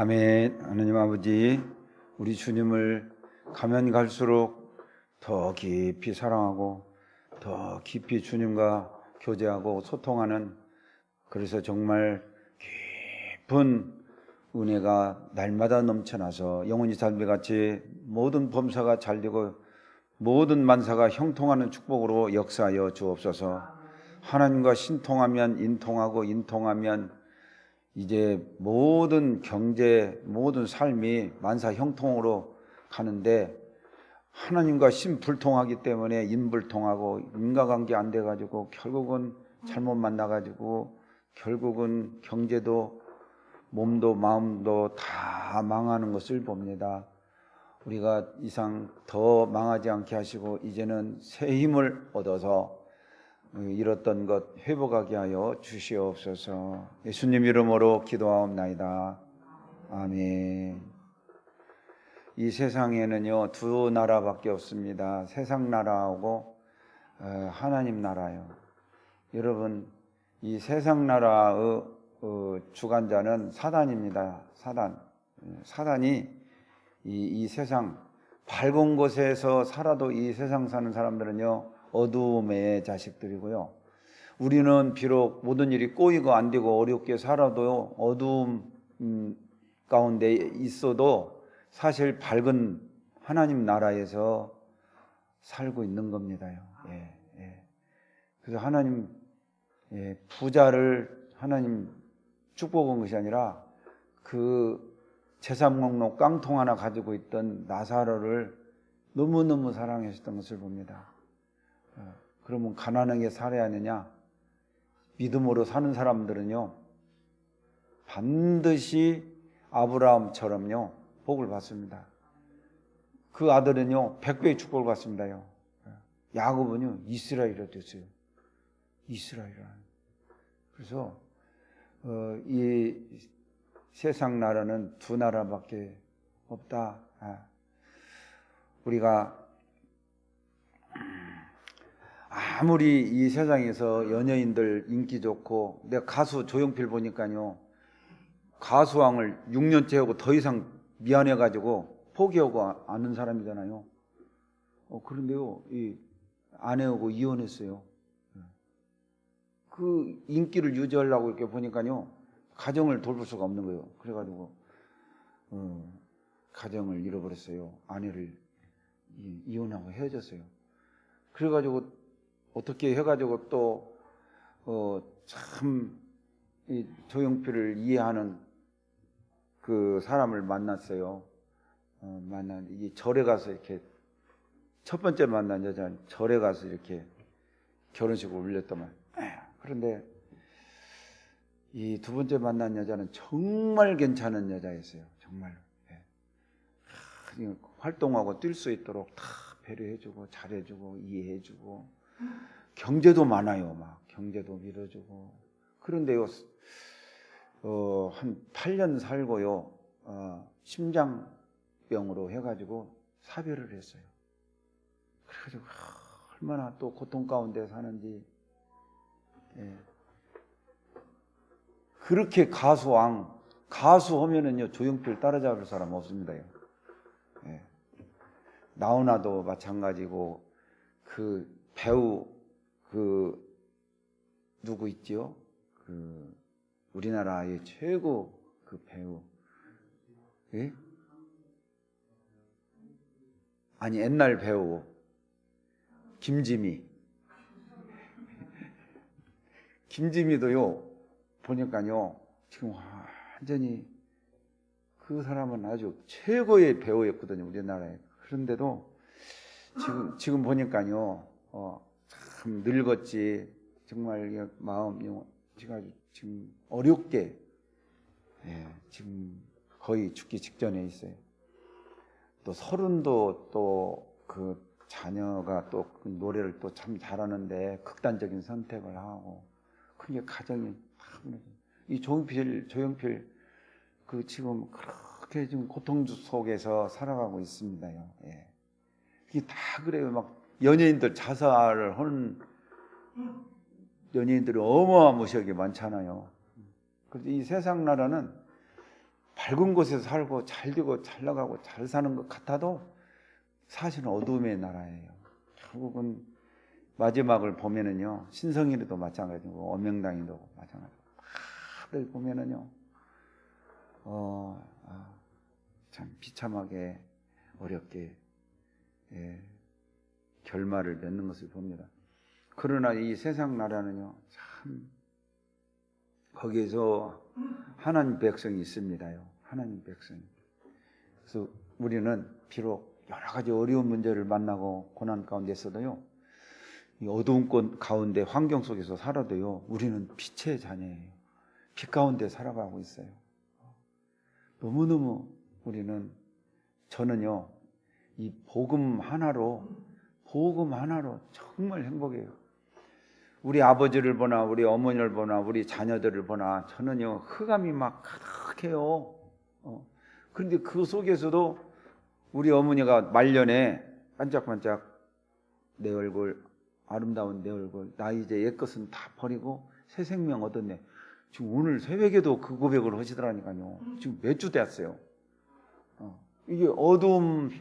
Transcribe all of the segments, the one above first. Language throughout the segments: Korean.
아멘. 하나님 아버지, 우리 주님을 가면 갈수록 더 깊이 사랑하고 더 깊이 주님과 교제하고 소통하는, 그래서 정말 깊은 은혜가 날마다 넘쳐나서 영원히 살배같이 모든 범사가 잘되고 모든 만사가 형통하는 축복으로 역사하여 주옵소서. 하나님과 신통하면 인통하고, 인통하면 이제 모든 경제, 모든 삶이 만사 형통으로 가는데, 하나님과 신불통하기 때문에 인불통하고 인과관계 안 돼가지고 결국은 잘못 만나가지고 결국은 경제도 몸도 마음도 다 망하는 것을 봅니다. 우리가 이상 더 망하지 않게 하시고 이제는 새 힘을 얻어서 잃었던 것 회복하게 하여 주시옵소서. 예수님 이름으로 기도하옵나이다. 아멘. 이 세상에는요 두 나라밖에 없습니다. 세상 나라하고 하나님 나라요. 여러분, 이 세상 나라의 주관자는 사단입니다. 사단이 이 세상 밝은 곳에서 살아도 이 세상 사는 사람들은요 어두움의 자식들이고요, 우리는 비록 모든 일이 꼬이고 안 되고 어렵게 살아도 어두움 가운데 있어도 사실 밝은 하나님 나라에서 살고 있는 겁니다요. 그래서 하나님, 부자를 하나님 축복한 것이 아니라 그 재산 목록 깡통 하나 가지고 있던 나사로를 너무너무 사랑하셨던 것을 봅니다. 그러면 가난하게 살아야 하느냐? 믿음으로 사는 사람들은요 반드시 아브라함처럼요 복을 받습니다. 그 아들은요 100배의 축복을 받습니다요. 야곱은요 이스라엘이 됐어요. 이스라엘. 그래서 이 세상 나라는 두 나라밖에 없다. 우리가 아무리 이 세상에서 연예인들 인기 좋고, 내가 가수 조용필 보니까요 가수왕을 6년째 하고 더 이상 미안해가지고 포기하고 아는 사람이잖아요. 그런데요 이 아내하고 이혼했어요. 그 인기를 유지하려고 이렇게 보니까요 가정을 돌볼 수가 없는 거예요. 그래가지고 가정을 잃어버렸어요. 아내를 이혼하고 헤어졌어요. 그래가지고 어떻게 해가지고 또 참 이 조용필을 이해하는 그 사람을 만났어요. 이 절에 가서 이렇게 첫 번째 만난 여자는 절에 가서 이렇게 결혼식을 올렸더만. 그런데 이 두 번째 만난 여자는 정말 괜찮은 여자였어요. 정말로. 활동하고 뛸 수 있도록 다 배려해주고 잘해주고 이해해주고, 경제도 많아요. 막 경제도 밀어주고. 그런데요 한 8년 살고요 심장병으로 해가지고 사별을 했어요. 그래가지고 얼마나 또 고통 가운데 사는지. 그렇게 가수 하면은요 조용필 따라잡을 사람 없습니다요. 나훈아도 마찬가지고, 그 배우 누구 있지요? 우리나라의 최고 그 배우, 아니 옛날 배우 김지미도요 보니까요 지금 완전히 그 사람은 아주 최고의 배우였거든요 우리나라에. 그런데도 지금 보니까요 참 늙었지. 정말 마음이 지금 어렵게 지금 거의 죽기 직전에 있어요. 또 서른도 또 그 자녀가 또 그 노래를 또 참 잘하는데 극단적인 선택을 하고, 그게 가정이 이 조용필 그 지금 그렇게 지금 고통 속에서 살아가고 있습니다요. 이게 다 그래요. 막 연예인들 자살을 하는 연예인들이 어마무시하게 많잖아요. 그래서 이 세상 나라는 밝은 곳에서 살고 잘 되고 잘 나가고 잘 사는 것 같아도 사실은 어둠의 나라예요. 결국은 마지막을 보면은요, 신성일이도 마찬가지고 엄명당이도 마찬가지고 다들 보면은요, 참 비참하게 어렵게 결말을 맺는 것을 봅니다. 그러나 이 세상 나라는요, 참 거기에서 하나님 백성이 있습니다요. 하나님 백성이. 그래서 우리는 비록 여러 가지 어려운 문제를 만나고 고난 가운데 있어도요, 이 어두운 곳 가운데 환경 속에서 살아도요, 우리는 빛의 자녀예요. 빛 가운데 살아가고 있어요. 너무너무 저는요, 이 복음 하나로 정말 행복해요. 우리 아버지를 보나 우리 어머니를 보나 우리 자녀들을 보나 저는요, 흑암이 막 가득해요. 그런데 그 속에서도 우리 어머니가 말년에 반짝반짝 내 얼굴, 아름다운 내 얼굴, 나 이제 옛것은 다 버리고 새 생명 얻었네. 지금 오늘 새벽에도 그 고백을 하시더라니까요. 지금 몇 주 됐어요. 이게 어두움,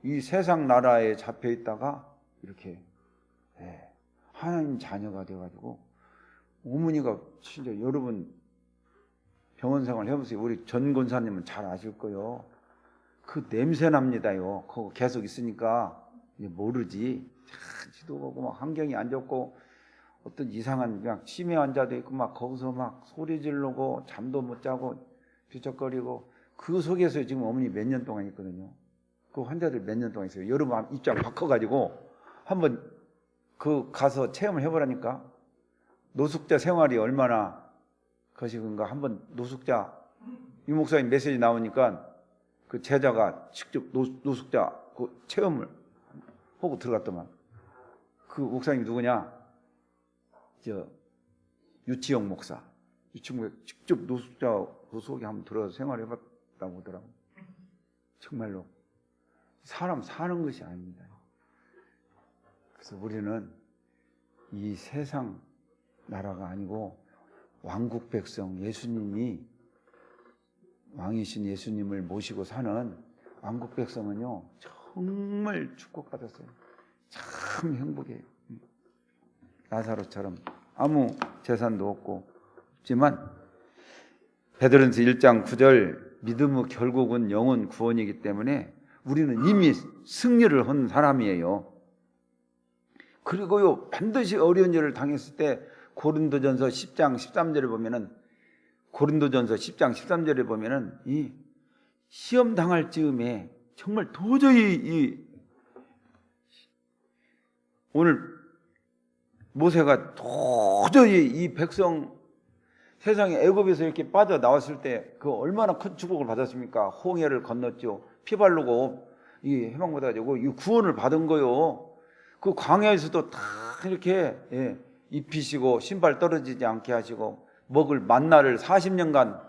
이 세상 나라에 잡혀 있다가 이렇게 하나님 자녀가 되어가지고, 어머니가 진짜 여러분 병원 생활 해보세요. 우리 전 권사님은 잘 아실 거예요. 그 냄새 납니다요. 그거 계속 있으니까 모르지. 지도 보고 막 환경이 안 좋고 어떤 이상한 그냥 치매 환자도 있고 막 거기서 막 소리 지르고 잠도 못 자고 뒤척거리고, 그 속에서 지금 어머니 몇 년 동안 있거든요. 그 환자들 몇 년 동안 있어요. 여러분 입장 바꿔가지고 한번 그 가서 체험을 해보라니까. 노숙자 생활이 얼마나 거시근가. 한번 노숙자, 이 목사님 메시지 나오니까 그 제자가 직접 노숙자 그 체험을 하고 들어갔더만. 그 목사님 누구냐? 유치영 목사. 유치영 목사 직접 노숙자 그 속에 한번 들어가서 생활해봤다고 하더라고. 정말로 사람 사는 것이 아닙니다. 그래서 우리는 이 세상 나라가 아니고 왕국 백성, 예수님이 왕이신 예수님을 모시고 사는 왕국 백성은요, 정말 축복받았어요. 참 행복해요. 나사로처럼 아무 재산도 없지만 베드로전서 1장 9절, 믿음의 결국은 영혼 구원이기 때문에 우리는 이미 승리를 한 사람이에요. 그리고요, 반드시 어려운 일을 당했을 때 고린도전서 10장 13절에 보면은, 고린도전서 10장 13절에 보면은 이 시험 당할 즈음에 정말 도저히 오늘 모세가 도저히 이 백성 세상에 애굽에서 이렇게 빠져나왔을 때 그 얼마나 큰 축복을 받았습니까? 홍해를 건넜죠. 피 바르고 이 해방받아 가지고 이 구원을 받은 거요. 그 광야에서도 다 이렇게 입히시고 신발 떨어지지 않게 하시고 먹을 만나를 40년간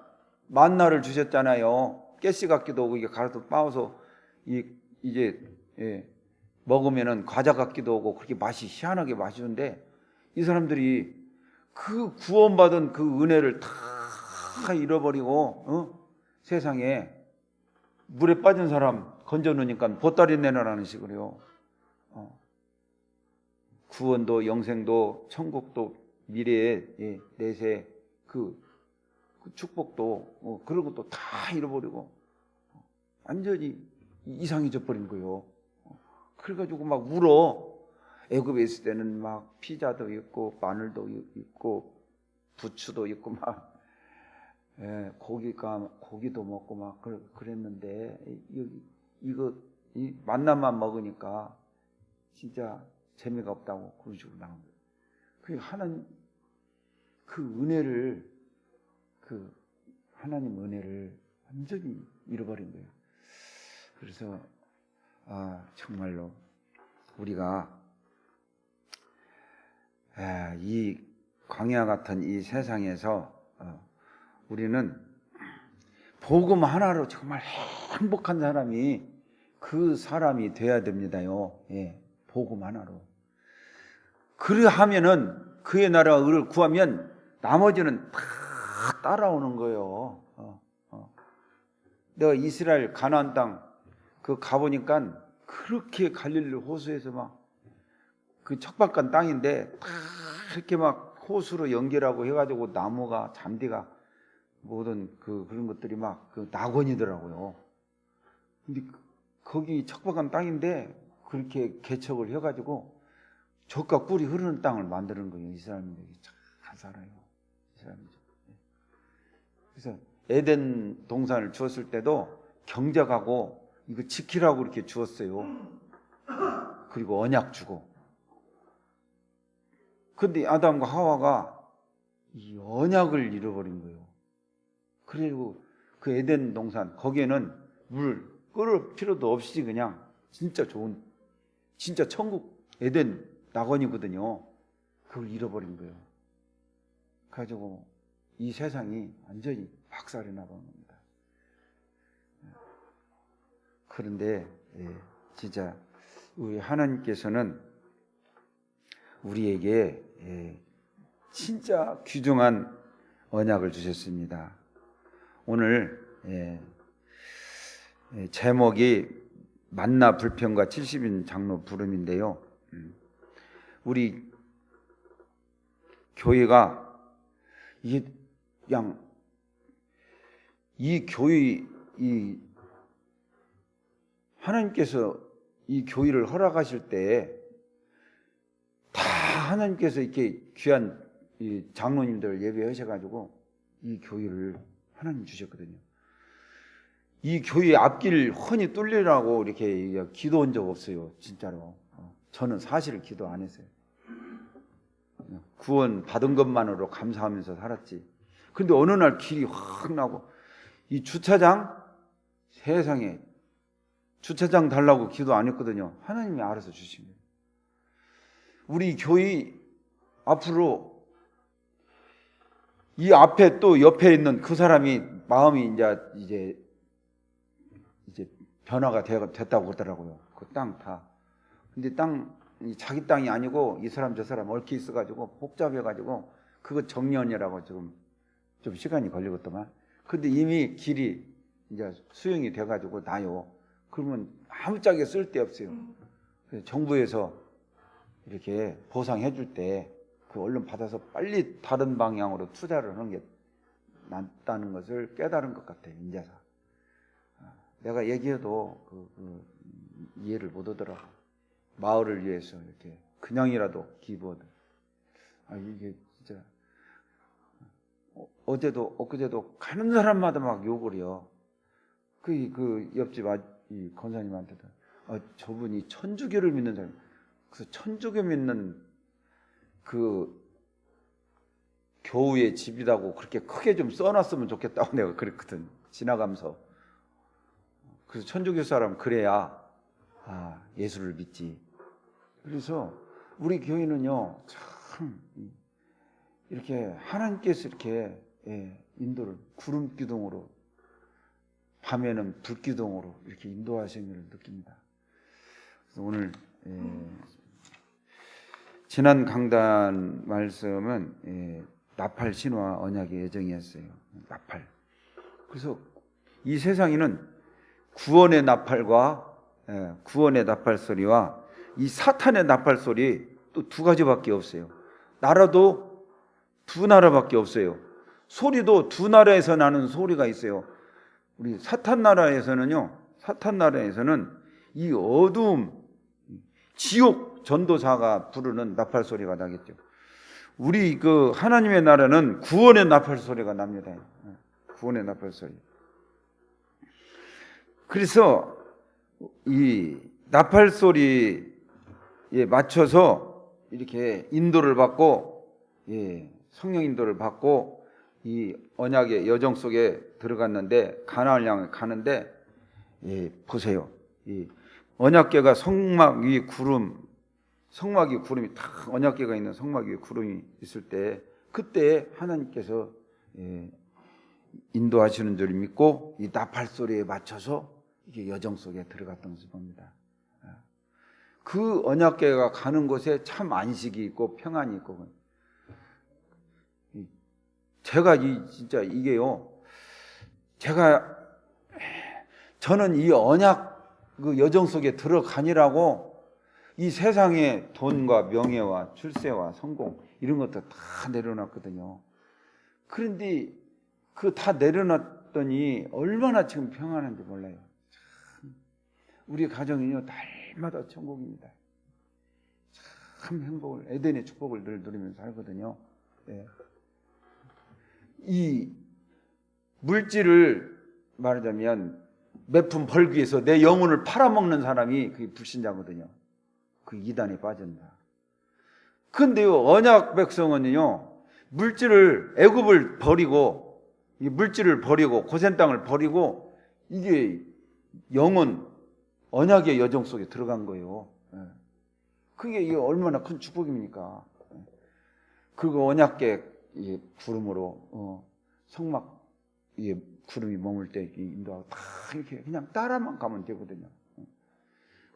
만나를 주셨잖아요. 가시 같기도 하고 이게 갈아서 빻아서 이제 먹으면은 과자 같기도 하고 그렇게 맛이 희한하게 맛있는데, 이 사람들이 그 구원받은 그 은혜를 다 잃어버리고 세상에 물에 빠진 사람 건져 놓으니까 보따리 내놔라는 식으로요. 구원도 영생도 천국도 미래의 내세 그 축복도 그런 것도 다 잃어버리고 완전히 이상해져 버린 거예요. 그래가지고 막 울어. 애굽에 있을 때는 막 피자도 있고 마늘도 있고 부추도 있고 막 고기도 먹고 막 그랬는데 이거 이 만나만 먹으니까 진짜 재미가 없다고 그런 식으로 나온 거예요. 그 하나님 그 은혜를, 그 하나님 은혜를 완전히 잃어버린 거예요. 그래서 정말로 우리가 이 광야 같은 이 세상에서 우리는 복음 하나로 정말 행복한 사람이 그 사람이 돼야 됩니다요. 복음 하나로. 그러하면은 그의 나라를 구하면 나머지는 다 따라오는 거예요. 내가 이스라엘 가나안 땅 그 가보니까 그렇게 갈릴리 호수에서 막 그 척박한 땅인데 다 이렇게 막 호수로 연결하고 해가지고 나무가 잔디가 모든 그런 것들이 막 그 낙원이더라고요. 근데 거기 척박한 땅인데 그렇게 개척을 해가지고 젖과 꿀이 흐르는 땅을 만드는 거예요. 이스라엘민들이 잘 살아요. 이스라엘민들. 그래서 에덴 동산을 주었을 때도 경작하고 이거 지키라고 이렇게 주었어요. 그리고 언약 주고. 근데 아담과 하와가 이 언약을 잃어버린 거예요. 그리고 그 에덴 동산 거기에는 물 끓을 필요도 없이 그냥 진짜 좋은 진짜 천국 에덴 낙원이거든요. 그걸 잃어버린 거예요. 가지고 이 세상이 완전히 박살이 나버린 겁니다. 그런데 진짜 우리 하나님께서는 우리에게 진짜 귀중한 언약을 주셨습니다. 오늘 제목이 만나 불평과 70인 장로 부름인데요. 우리 교회가 이게 그냥 이 교회 하나님께서 이 교회를 허락하실 때 다 하나님께서 이렇게 귀한 이 장로님들 예배하셔가지고 이 교회를 하나님 주셨거든요. 이 교회 앞길 훤히 뚫리라고 이렇게 기도한 적 없어요. 진짜로. 저는 사실 기도 안 했어요. 구원 받은 것만으로 감사하면서 살았지. 근데 어느 날 길이 확 나고 이 주차장 세상에 주차장 달라고 기도 안 했거든요. 하나님이 알아서 주신 거예요. 우리 교회 앞으로 이 앞에 또 옆에 있는 그 사람이 마음이 이제 변화가 됐다고 그러더라고요. 그 땅 다. 근데 자기 땅이 아니고 이 사람 저 사람 얽혀 있어가지고 복잡해가지고 그거 정년이라고 지금 좀 시간이 걸리겠더만. 근데 이미 길이 이제 수용이 돼가지고 나요. 그러면 아무짝에 쓸데없어요. 그래서 정부에서 이렇게 보상해 줄 때 그 얼른 받아서 빨리 다른 방향으로 투자를 하는 게 낫다는 것을 깨달은 것 같아요. 인자사. 내가 얘기해도 이해를 못 하더라고. 마을을 위해서 이렇게 그냥이라도 기부하든. 이게 진짜 어제도 엊그제도 가는 사람마다 막 욕을 해요. 그 옆집 이 권사님한테도 저분이 천주교를 믿는 사람. 그래서 천주교 믿는 그 교우의 집이라고 그렇게 크게 좀 써놨으면 좋겠다고 내가 그랬거든. 지나가면서. 그래서 천주교 사람 그래야 예수를 믿지. 그래서 우리 교회는요 참 이렇게 하나님께서 이렇게 인도를 구름 기둥으로 밤에는 불 기둥으로 이렇게 인도하시는 걸 느낍니다. 그래서 오늘 지난 강단 말씀은 나팔 신화 언약의 예정이었어요. 나팔. 그래서 이 세상에는 구원의 나팔과 구원의 나팔 소리와 이 사탄의 나팔 소리 또 두 가지밖에 없어요. 나라도 두 나라밖에 없어요. 소리도 두 나라에서 나는 소리가 있어요. 우리 사탄 나라에서는 이 어두움, 지옥 전도사가 부르는 나팔 소리가 나겠죠. 우리 그 하나님의 나라는 구원의 나팔 소리가 납니다. 구원의 나팔 소리. 그래서 이 나팔 소리에 맞춰서 이렇게 인도를 받고 성령 인도를 받고 이 언약의 여정 속에 들어갔는데 가나안을 향해 가는데 보세요. 이 언약궤가 성막 위 성막 위 구름이 딱 언약궤가 있는 성막 위에 구름이 있을 때 그때 하나님께서 인도하시는 줄 믿고 이 나팔 소리에 맞춰서 이게 여정 속에 들어갔던 것을 봅니다. 그 언약궤가 가는 곳에 참 안식이 있고 평안이 있고 제가 진짜 이게요. 제가 저는 이 언약 그 여정 속에 들어가니라고 이 세상의 돈과 명예와 출세와 성공 이런 것도 다 내려놨거든요. 그런데 그 다 내려놨더니 얼마나 지금 평안한지 몰라요. 참, 우리 가정이요 날마다 천국입니다. 참 행복을, 에덴의 축복을 늘 누리면서 살거든요. 네. 이 물질을 말하자면 몇 푼 벌기 위해서 내 영혼을 팔아먹는 사람이 그게 불신자거든요. 그 이단에 빠진다. 근데요, 언약 백성은요, 물질을, 애굽을 버리고, 이 물질을 버리고, 고센 땅을 버리고, 이게 영혼, 언약의 여정 속에 들어간 거예요. 그게 이게 얼마나 큰 축복입니까? 그리고 언약계 구름으로, 성막, 구름이 머물 때 인도하고 다 이렇게 그냥 따라만 가면 되거든요.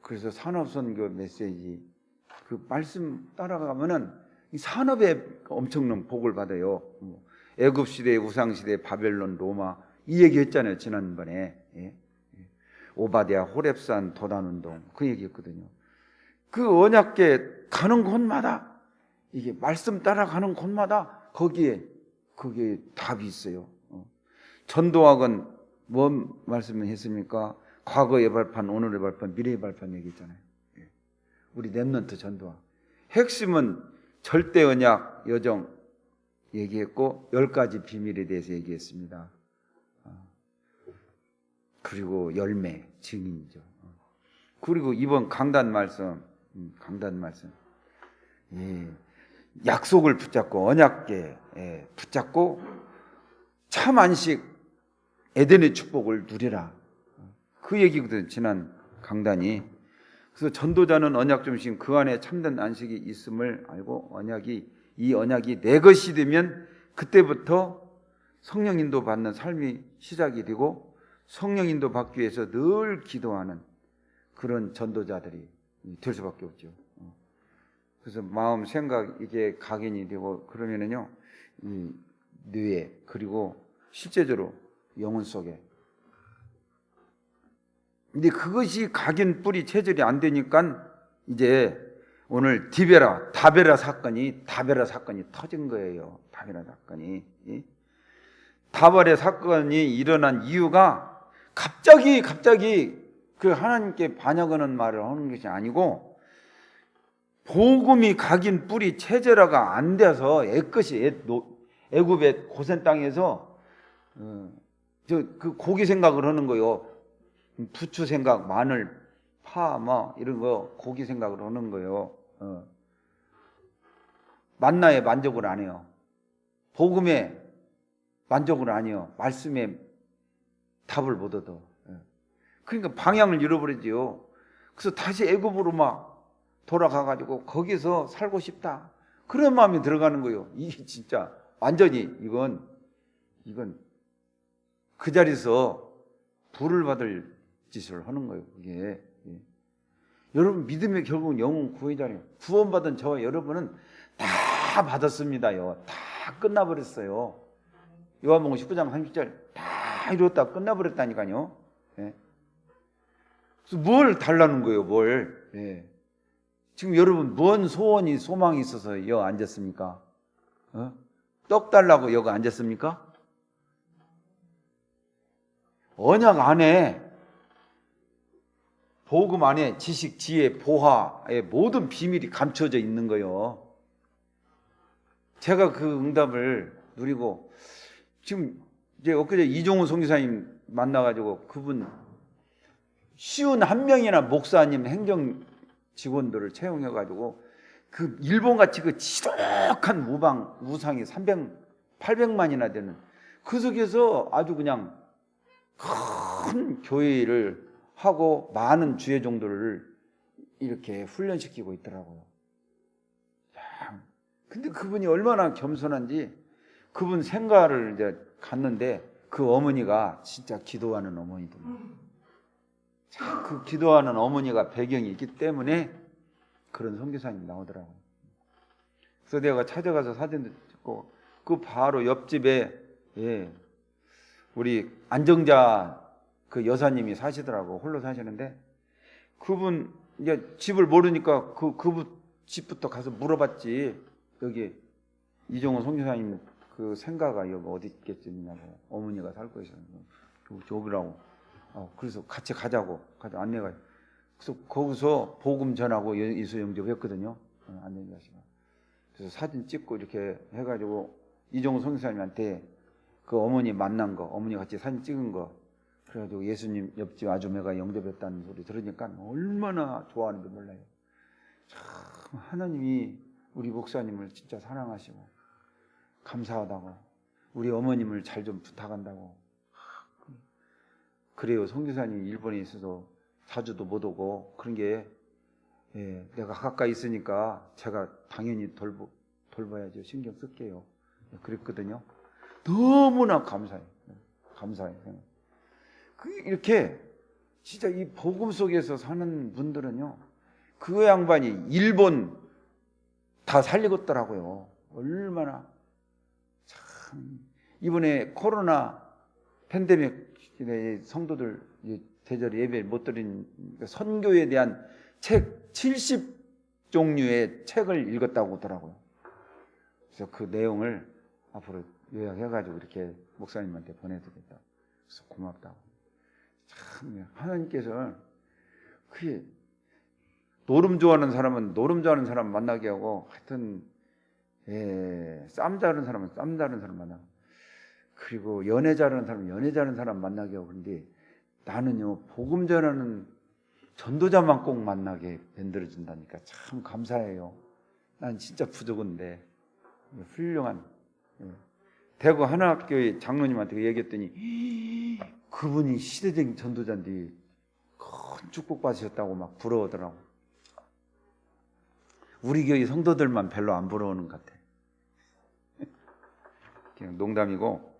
그래서 산업선교 메시지 그 말씀 따라가면은 이 산업에 엄청난 복을 받아요. 애굽 시대, 우상 시대, 바벨론, 로마 이 얘기 했잖아요. 지난번에 오바댜, 호렙산, 도단운동 그 얘기했거든요. 그 언약계 가는 곳마다 이게 말씀 따라가는 곳마다 거기에 답이 있어요. 전도학은 뭔 말씀을 했습니까? 과거의 발판, 오늘의 발판, 미래의 발판 얘기했잖아요. 우리 랩런트 전도학. 핵심은 절대 언약 여정 얘기했고 10가지 비밀에 대해서 얘기했습니다. 그리고 열매, 증인이죠. 그리고 이번 강단 말씀. 약속을 붙잡고 언약계 붙잡고 참 안식 에덴의 축복을 누리라. 그 얘기거든 지난 강단이. 그래서 전도자는 언약 중심 그 안에 참된 안식이 있음을 알고 이 언약이 내 것이 되면 그때부터 성령 인도 받는 삶이 시작이 되고 성령 인도 받기 위해서 늘 기도하는 그런 전도자들이 될 수밖에 없죠. 그래서 마음, 생각 이게 각인이 되고 그러면은요 이 뇌에 그리고 실제적으로 영혼 속에. 근데 그것이 각인 뿌리 체질이 안 되니까 이제 오늘 다베라 사건이 터진 거예요. 다베라 사건이. 다베라 사건이 일어난 이유가 갑자기 그 하나님께 반역하는 말을 하는 것이 아니고 복음이 각인 뿌리 체제라가 안 돼서 애굽의 고센 땅에서 그 고기 생각을 하는 거요. 부추 생각, 마늘, 파, 이런 거 고기 생각을 하는 거요. 만나에 만족을 안 해요. 복음에 만족을 안 해요. 말씀에 답을 못 얻어. 그러니까 방향을 잃어버리지요. 그래서 다시 애굽으로 돌아가가지고 거기서 살고 싶다. 그런 마음이 들어가는 거예요. 이게 진짜 완전히 이건 그 자리에서 불을 받을 짓을 하는 거예요. 이게 여러분 믿음의 결국은 영혼 구원이잖아요. 구원받은 저와 여러분은 다 받았습니다요. 다 끝나버렸어요. 요한복음 19장 30절 다 이뤘다 끝나버렸다니까요. 그래서 뭘 달라는 거예요? 뭘? 지금 여러분 뭔 소원이 소망이 있어서 여기 앉았습니까? 떡 달라고 여기 앉았습니까? 언약 안에 복음 안에 지식, 지혜, 보화의 모든 비밀이 감춰져 있는 거예요. 제가 그 응답을 누리고 지금 이제 엊그제 이종훈 선교사님 만나가지고 그분 51명이나 목사님 행정 직원들을 채용해가지고 그 일본같이 그 지독한 우상이 800만이나 되는 그 속에서 아주 그냥 큰 교회를 하고 많은 주의 종들을 이렇게 훈련시키고 있더라고요. 근데 그분이 얼마나 겸손한지 그분 생가를 이제 갔는데 그 어머니가 진짜 기도하는 어머니더라고요. 그 기도하는 어머니가 배경이 있기 때문에 그런 선교사님이 나오더라고요. 그래서 내가 찾아가서 사진도 찍고 그 바로 옆집에 우리 안정자 그 여사님이 사시더라고. 홀로 사시는데 그분 이제 집을 모르니까 그분 집부터 가서 물어봤지. 여기 이종호 선교사님 그 생가가 여기 어디 있겠냐고. 어머니가 살고 있어요. 저기라고. 그래서 같이 가자고. 안내가. 그래서 거기서 복음 전하고 이수 영접했거든요. 안내가시가. 그래서 사진 찍고 이렇게 해가지고 이종호 선교사님한테 그 어머니 만난 거, 어머니 같이 사진 찍은 거, 그래가지고 예수님 옆집 아주매가 영접했다는 소리 들으니까 얼마나 좋아하는지 몰라요. 참 하나님이 우리 목사님을 진짜 사랑하시고 감사하다고, 우리 어머님을 잘 좀 부탁한다고. 그래요. 선교사님이 일본에 있어서 자주도 못 오고 그런 게 내가 가까이 있으니까 제가 당연히 돌봐야죠. 신경 쓸게요. 그랬거든요. 너무나 감사해요. 감사해요. 이렇게 진짜 이 복음 속에서 사는 분들은요, 그 양반이 일본 다 살리겠더라고요. 얼마나 참. 이번에 코로나 팬데믹 성도들 대절 예배 못 드린 선교에 대한 책 70종류의 책을 읽었다고 하더라고요. 그래서 그 내용을 앞으로 요약해가지고 이렇게 목사님한테 보내드렸다. 그래서 고맙다고. 참 하나님께서 그 노름 좋아하는 사람은 노름 좋아하는 사람 만나게 하고, 하여튼 쌈 자르는 사람은 쌈 자르는 사람 만나고, 그리고 연애 잘하는 사람은 연애 잘하는 사람 만나게 하고. 그런데 나는요, 복음 전하는 전도자만 꼭 만나게 만들어준다니까 참 감사해요. 난 진짜 부족한데 훌륭한 대구 하나학교의 장로님한테 얘기했더니 그분이 시대적인 전도자인데 큰 축복 받으셨다고 막 부러워하더라고. 우리 교회 성도들만 별로 안 부러워하는 것 같아. 그냥 농담이고,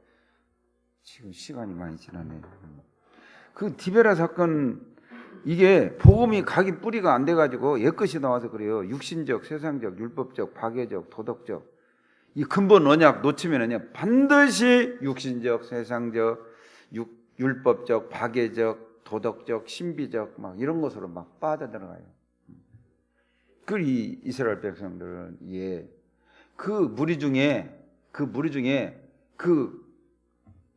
지금 시간이 많이 지나네. 그 디베라 사건, 이게 복음이 각이 뿌리가 안 돼가지고 옛것이 나와서 그래요. 육신적, 세상적, 율법적, 박애적, 도덕적, 이 근본 언약 놓치면은요 반드시 육신적, 세상적, 율법적, 박애적, 도덕적, 신비적 막 이런 것으로 막 빠져들어가요. 그 이스라엘 백성들은 그 무리 중에 그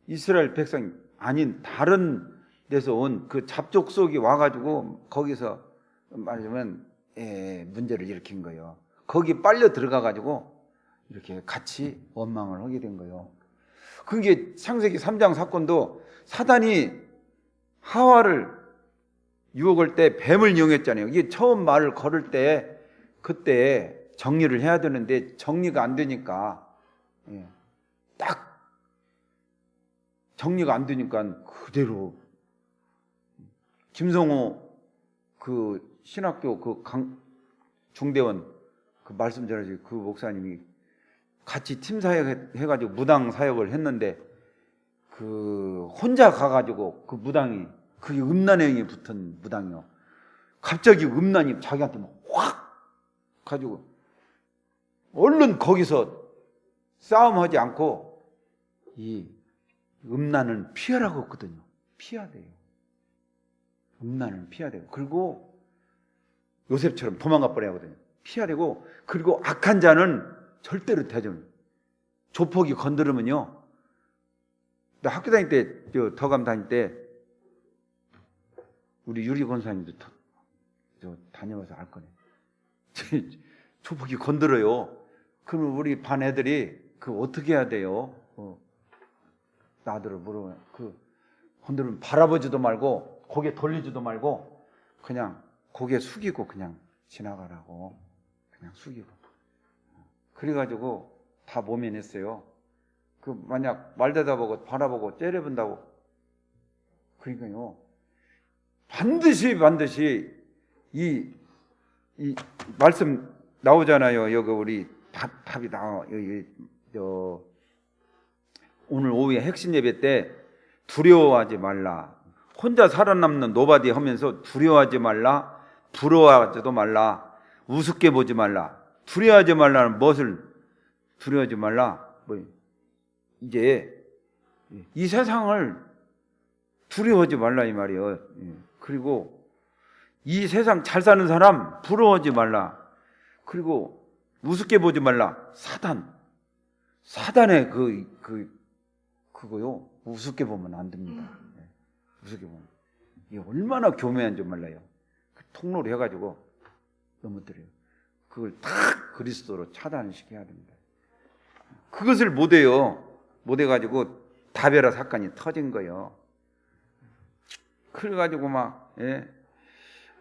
이스라엘 백성 아닌 다른 데서 온 그 잡족속이 와가지고 거기서 말하자면 문제를 일으킨 거예요. 거기 빨려 들어가가지고 이렇게 같이 원망을 하게 된 거예요. 그게 창세기 3장 사건도 사단이 하와를 유혹할 때 뱀을 이용했잖아요. 이게 처음 말을 걸을 때 그때 정리를 해야 되는데 정리가 안 되니까 딱 정리가 안 되니까 그대로 김성호 그 신학교 그 중대원 그 말씀 전하지 그 목사님이 같이 팀 사역 해가지고 무당 사역을 했는데 그 혼자 가가지고 그 무당이 그게 음란행위에 붙은 무당이요. 갑자기 음란이 자기한테 막 확 가지고 얼른 거기서 싸움하지 않고 이 음란은 피하라고 했거든요. 피해야 돼요. 음란은 피해야 되고, 그리고 요셉처럼 도망가 버려야 하거든요. 피해야 되고, 그리고 악한 자는 절대로 대전. 조폭이 건드리면요. 나 학교 다닐 때, 더감 다닐 때, 우리 유리 권사님도 다녀와서 알 거네. 조폭이 건드려요. 그러면 우리 반 애들이 어떻게 해야 돼요? 나들을 물어보면 건드리면 바라보지도 말고 고개 돌리지도 말고 그냥 고개 숙이고 그냥 지나가라고. 그냥 숙이고. 그래가지고 다 모면했어요. 만약 말대답하고 바라보고 째려본다고. 그러니까요. 반드시 이 말씀 나오잖아요. 여기 우리 답이 나와. 오늘 오후에 핵심 예배 때 두려워하지 말라. 혼자 살아남는 노바디 하면서 두려워하지 말라, 부러워하지도 말라, 우습게 보지 말라. 두려워하지 말라는 무엇을 두려워하지 말라? 이제 이 세상을 두려워하지 말라 이 말이에요. 예. 그리고 이 세상 잘 사는 사람 부러워하지 말라. 그리고 우습게 보지 말라. 사단의 그거요. 우습게 보면 안 됩니다. 예. 우습게 보면 이게 얼마나 교묘한 줄 몰라요. 그 통로를 해가지고 넘어뜨려요. 그걸 탁 그리스도로 차단시켜야 됩니다. 그것을 못해요. 못해가지고 다베라 사건이 터진 거예요. 그래가지고 막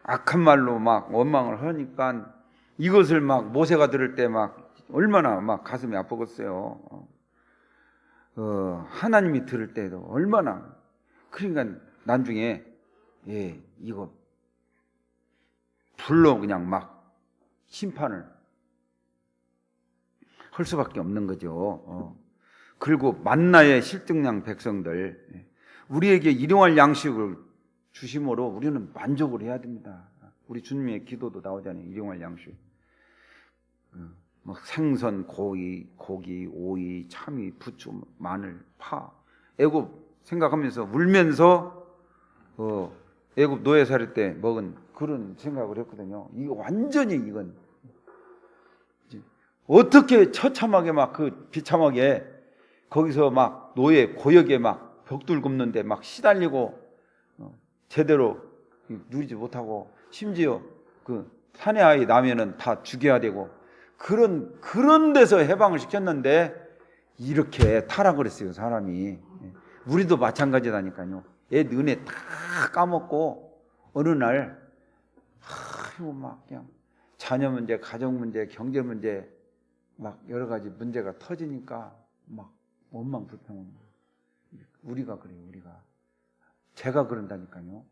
악한 말로 막 원망을 하니까 이것을 막 모세가 들을 때 막 얼마나 막 가슴이 아프겠어요. 하나님이 들을 때도 얼마나. 그러니까 나중에 이거 불로 그냥 막 심판을 할 수밖에 없는 거죠. 그리고 만나의 실증량 백성들, 우리에게 일용할 양식을 주심으로 우리는 만족을 해야 됩니다. 우리 주님의 기도도 나오잖아요. 일용할 양식. 막 생선, 고기, 오이, 참이, 부추, 마늘, 파. 애굽 생각하면서 울면서 애굽 노예 살릴 때 먹은 그런 생각을 했거든요. 이거 완전히 이건 어떻게 처참하게 막 그 비참하게 거기서 막 노예 고역에 막 벽돌 굽는데 막 시달리고 제대로 누리지 못하고 심지어 그 사내 아이 나면은 다 죽여야 되고 그런 데서 해방을 시켰는데 이렇게 타락을 했어요. 사람이. 우리도 마찬가지다니까요. 애 은혜 다 까먹고 어느 날 이거 막 그냥 자녀 문제, 가정 문제, 경제 문제 막 여러 가지 문제가 터지니까 막 원망 불평. 우리가 그래요. 우리가 제가 그런다니까요.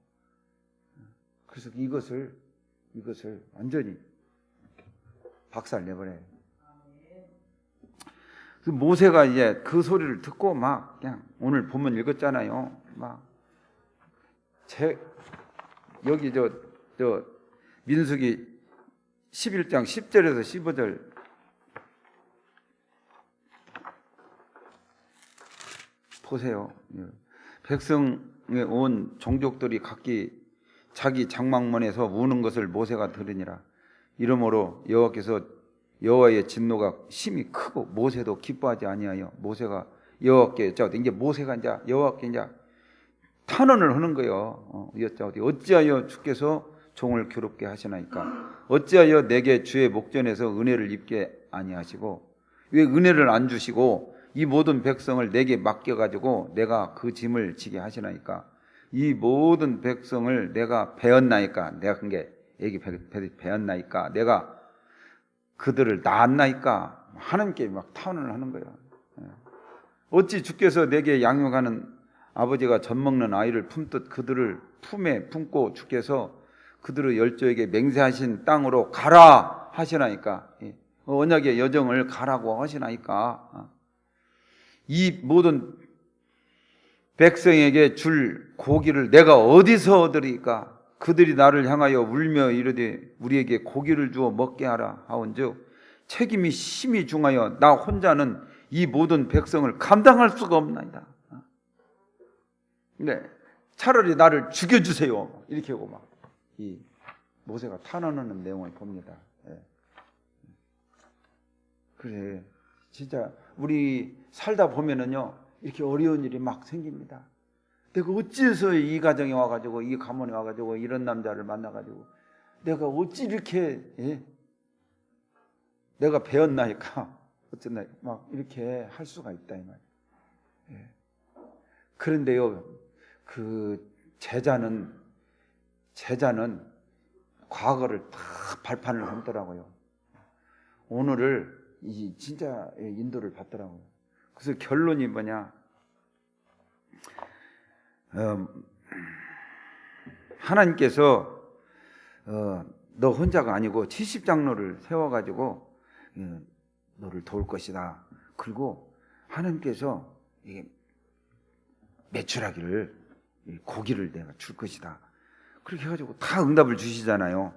그래서 이것을 완전히 박살 내버려요. 그 모세가 이제 그 소리를 듣고 막 그냥 오늘 본문 읽었잖아요. 막 여기 저 민수기 11장 10절에서 15절 보세요. 백성에 온 종족들이 각기 자기 장막문에서 우는 것을 모세가 들으니라. 이러므로 여호와의 진노가 심히 크고 모세도 기뻐하지 아니하여 모세가 여호와께 이제 모세가 이제 여호와께 이제 탄원을 하는 거예요. 어찌하여 주께서 종을 괴롭게 하시나이까? 어찌하여 내게 주의 목전에서 은혜를 입게 아니하시고 왜 은혜를 안 주시고 이 모든 백성을 내게 맡겨가지고 내가 그 짐을 지게 하시나이까? 이 모든 백성을 내가 배었나이까? 내가 그게 애기 배었나이까? 내가 그들을 낳았나이까? 하나님께 막 탄원을 하는 거예요. 어찌 주께서 내게 양육하는 아버지가 젖먹는 아이를 품듯 그들을 품에 품고 주께서 그들의 열조에게 맹세하신 땅으로 가라 하시나이까? 언약의 여정을 가라고 하시나이까? 이 모든 백성에게 줄 고기를 내가 어디서 얻으리까? 그들이 나를 향하여 울며 이르되 우리에게 고기를 주어 먹게 하라 하온즉 책임이 심히 중하여 나 혼자는 이 모든 백성을 감당할 수가 없나이다. 네, 차라리 나를 죽여주세요. 이렇게 하고 막 이 모세가 탄원하는 내용을 봅니다. 그래, 진짜 우리 살다 보면은요 이렇게 어려운 일이 막 생깁니다. 내가 어찌해서 이 가정에 와가지고 이 가문에 와가지고 이런 남자를 만나가지고 내가 어찌 이렇게 내가 배웠나이까 어쨌나 막 이렇게 할 수가 있다 이 말이에요. 그런데요 그 제자는 과거를 다 발판을 삼더라고요. 오늘을 진짜 인도를 받더라고요. 그래서 결론이 뭐냐? 하나님께서 너 혼자가 아니고 70장로를 세워가지고 너를 도울 것이다. 그리고 하나님께서 매출하기를 고기를 내가 줄 것이다. 그렇게 해가지고 다 응답을 주시잖아요.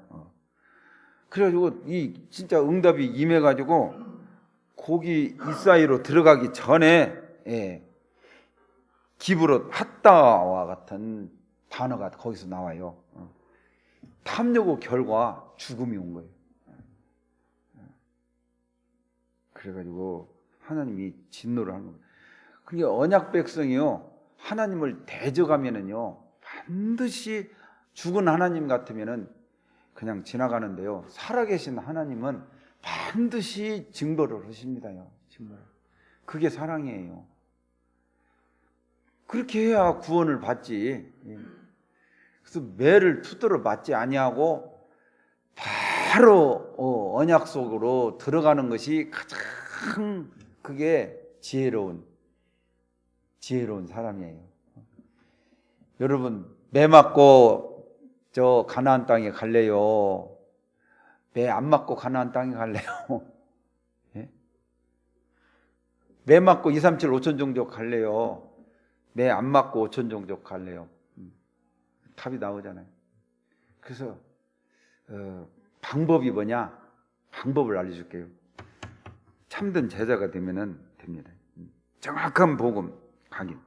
그래가지고 이 진짜 응답이 임해가지고 고기 이 사이로 들어가기 전에 기브롯 핫다와 같은 단어가 거기서 나와요. 탐욕의 결과 죽음이 온 거예요. 그래가지고 하나님이 진노를 하는 거예요. 그게 언약 백성이요, 하나님을 대적하면은요 반드시, 죽은 하나님 같으면은 그냥 지나가는데요, 살아계신 하나님은 반드시 징벌을 하십니다요. 징벌. 그게 사랑이에요. 그렇게 해야 구원을 받지. 그래서 매를 투도로 맞지 아니하고 바로 언약 속으로 들어가는 것이 가장, 그게 지혜로운 사람이에요. 여러분, 매 맞고 저 가나안 땅에 갈래요? 매 안 맞고 가나안 땅에 갈래요? 예? 매 맞고 2, 3, 7, 5천 종족 갈래요? 매 안 맞고 5천 종족 갈래요? 답이 나오잖아요. 그래서 방법이 뭐냐? 방법을 알려줄게요. 참된 제자가 되면은 됩니다. 정확한 복음 확인.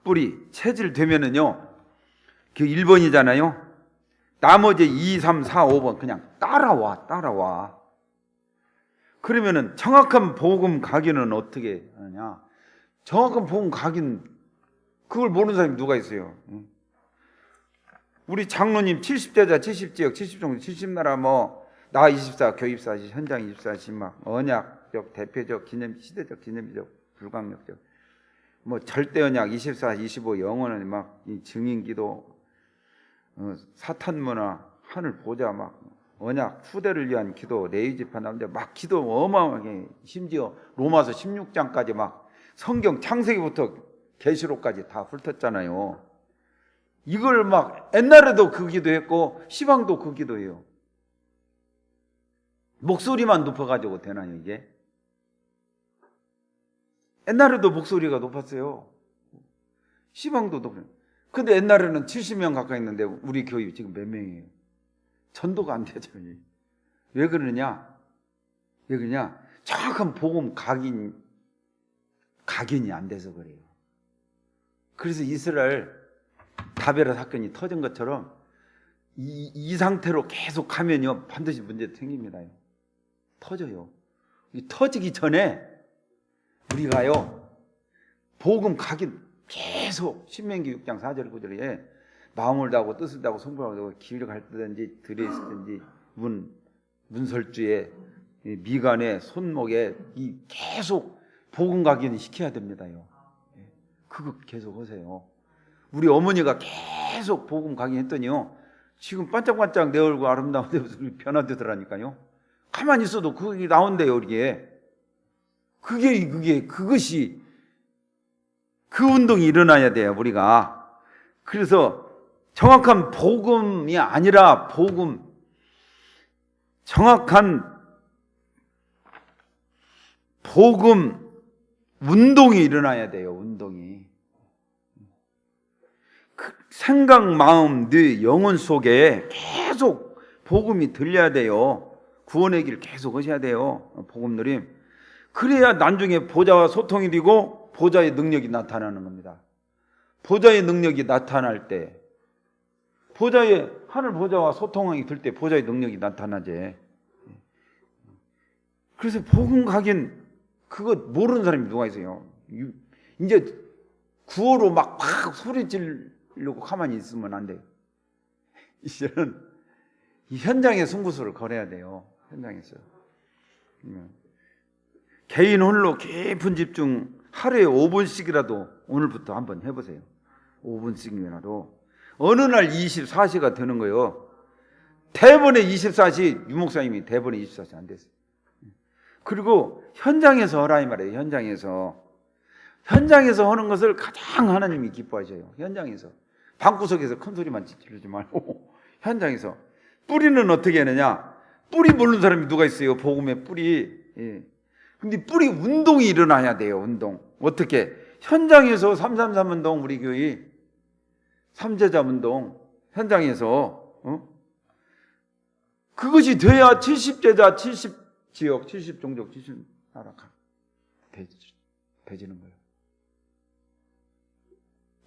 뿌리 체질 되면은요, 그 1번이잖아요. 나머지 2, 3, 4, 5번 그냥 따라와. 그러면은 정확한 복음 각인은 어떻게 하느냐? 정확한 복음 각인, 그걸 모르는 사람이 누가 있어요? 우리 장로님 70제자, 70지역, 70종족, 70나라, 나 24, 교입사, 현장 24, 막 언약적, 대표적, 시대적, 기념비적, 불강력적, 절대 언약 24, 25, 영원한 이 증인기도, 사탄 문화, 하늘 보좌, 언약 후대를 위한 기도, 레위지파 남자 기도 어마어마하게, 심지어 로마서 16장까지 성경 창세기부터 계시록까지 다 훑었잖아요. 이걸 옛날에도 그 기도했고 시방도 그 기도해요. 목소리만 높아가지고 되나요 이게? 옛날에도 목소리가 높았어요. 시방도 높아요. 근데 옛날에는 70명 가까이 있는데 우리 교회 지금 몇 명이에요? 전도가 안 되죠. 왜 그러냐? 정확한 복음 각인이 안 돼서 그래요. 그래서 이스라엘 다베라 사건이 터진 것처럼 이 상태로 계속 가면요 반드시 문제 생깁니다. 터져요. 터지기 전에 우리가요 복음 각인 계속, 신명기 6장 4절 9절에 마음을 다하고 뜻을 다하고 성품을 다하고 길을 갈 때든지 들에 있을 든지 문설주에 미간에 손목에 계속 복음 각인을 시켜야 됩니다요. 그거 계속 하세요. 우리 어머니가 계속 복음 각인했더니요 지금 반짝반짝 내 얼굴 아름다운데 무슨 변화되더라니까요. 가만히 있어도 그게 나온대요. 이게 그것이 그 운동이 일어나야 돼요 우리가. 그래서 정확한 복음이 아니라 정확한 복음 운동이 일어나야 돼요. 운동이. 생각, 마음, 뇌, 영혼 속에 계속 복음이 들려야 돼요. 구원의 길 계속 하셔야 돼요. 복음 누림. 그래야 나중에 보좌와 소통이 되고 보좌의 능력이 나타나는 겁니다. 보좌의 능력이 나타날 때, 하늘 보좌와 소통이 될 때 보좌의 능력이 나타나지. 그래서 복음 각인 그거 모르는 사람이 누가 있어요? 이제 구호로 막 소리 지르려고 가만히 있으면 안 돼요. 이제는 이 현장의 승부수를 걸어야 돼요. 현장에서. 개인 홀로 깊은 집중, 하루에 5분씩이라도 오늘부터 한번 해보세요. 5분씩이라도. 어느 날 24시가 되는 거예요. 대본에 24시, 유목사님이 대본에 24시 안 됐어요. 그리고 현장에서 하라 이 말이에요. 현장에서 하는 것을 가장 하나님이 기뻐하셔요. 현장에서. 방구석에서 큰 소리만 지르지 말고 현장에서. 뿌리는 어떻게 하느냐? 뿌리 모르는 사람이 누가 있어요? 복음의 뿌리. 예. 근데 뿌리 운동이 일어나야 돼요. 운동. 어떻게? 현장에서 333 운동, 우리 교회 3제자 운동 현장에서 그것이 돼야 70제자, 70지역, 70종족, 70나라 되지는 거예요.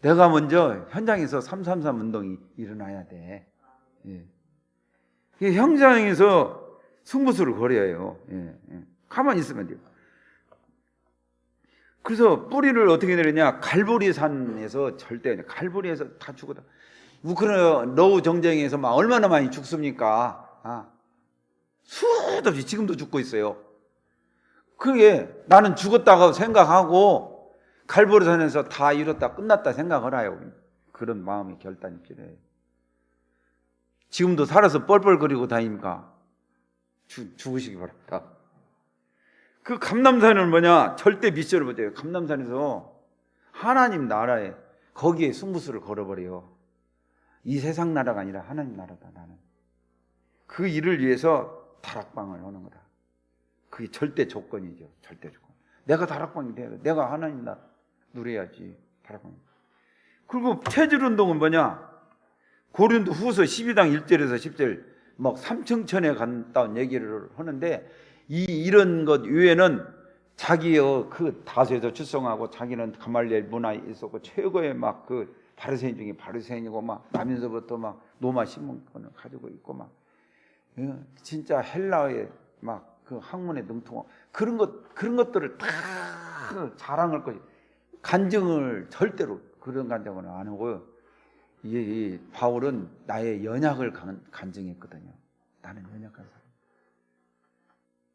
내가 먼저 현장에서 333 운동이 일어나야 돼. 예. 현장에서 승부수를 걸어요. 예. 가만히 있으면 돼요. 그래서 뿌리를 어떻게 내리냐? 갈보리산에서 절대, 갈보리에서 다 죽어다. 우크라이나 러우 정쟁에서 막 얼마나 많이 죽습니까? 수도 없이 지금도 죽고 있어요. 그게 나는 죽었다고 생각하고 갈보리산에서 다 이뤘다 끝났다 생각하라요. 그런 마음의 결단이 필요해요. 지금도 살아서 뻘뻘거리고 다닙니까? 죽으시기 바랍니다. 그 감람산은 뭐냐? 절대 미션을 보세요. 감람산에서 하나님 나라에 거기에 승부수를 걸어버려요. 이 세상 나라가 아니라 하나님 나라다. 나는 그 일을 위해서 다락방을 하는 거다. 그게 절대 조건이죠. 절대 조건. 내가 다락방이 돼야 돼. 내가 하나님 나라 누려야지. 다락방. 그리고 체질 운동은 뭐냐? 고린도 후서 12장 1절에서 10절 막 삼층천에 간다는 얘기를 하는데 이런 것 외에는 자기의 그 다수에서 출성하고 자기는 가말리엘 문화에 있었고 최고의 막 그 바리새인 중에 바리새인이고 막 나면서부터 막 로마 신문권을 가지고 있고 막 진짜 헬라의 막 그 학문에 능통하고 그런 것들을 다 자랑할 것이 간증을 절대로 그런 간증을 안 하고 이 바울은 나의 연약을 간증했거든요. 나는 연약한 사람.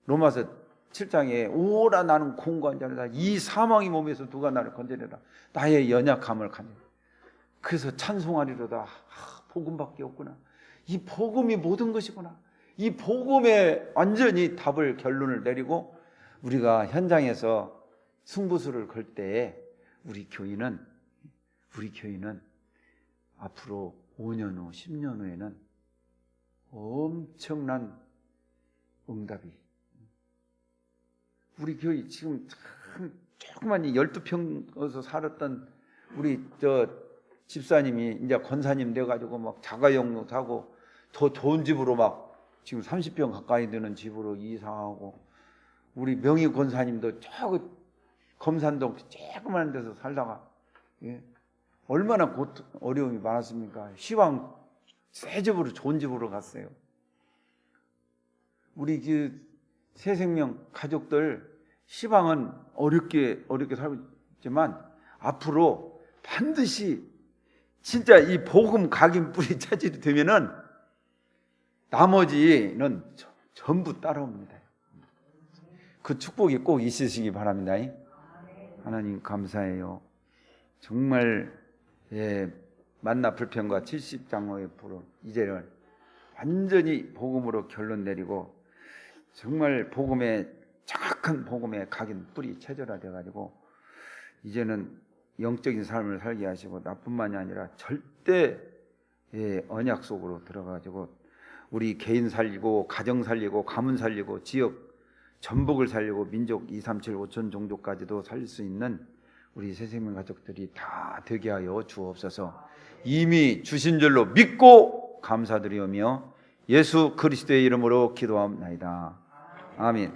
로마서 7장에 오라 나는 공고한 자라 이 사망의 몸에서 누가 나를 건져내라. 나의 연약함을 간증. 그래서 찬송하리로다. 복음밖에 없구나. 이 복음이 모든 것이구나. 이 복음에 완전히 답을 결론을 내리고 우리가 현장에서 승부수를 걸 때에 우리 교인은 앞으로 5년 후, 10년 후에는 엄청난 응답이. 우리 교회 지금 참 조그만 12평에서 살았던 우리 집사님이 이제 권사님 돼가지고 막 자가용도 사고 더 좋은 집으로 막 지금 30평 가까이 되는 집으로 이사하고 우리 명희 권사님도 저 검산동 조그만 데서 살다가 얼마나 어려움이 많았습니까? 시방 새 집으로 좋은 집으로 갔어요. 우리 그 새생명 가족들 시방은 어렵게 살고 있지만 앞으로 반드시 진짜 이 복음 각인 뿌리 차질이 되면은 나머지는 전부 따라옵니다. 그 축복이 꼭 있으시기 바랍니다. 하나님 감사해요. 정말 만나 불평과 70장로의 불은 이제는 완전히 복음으로 결론 내리고 정말 정확한 복음의 각인 뿌리 체절화돼 가지고 이제는 영적인 삶을 살게 하시고 나뿐만이 아니라 절대 언약 속으로 들어가 가지고 우리 개인 살리고 가정 살리고 가문 살리고 지역 전복을 살리고 민족 2, 3, 7, 5천 종족까지도 살릴 수 있는 우리 새생명 가족들이 다 되게 하여 주옵소서. 이미 주신 줄로 믿고 감사드리오며 예수 그리스도의 이름으로 기도하옵나이다. 아멘.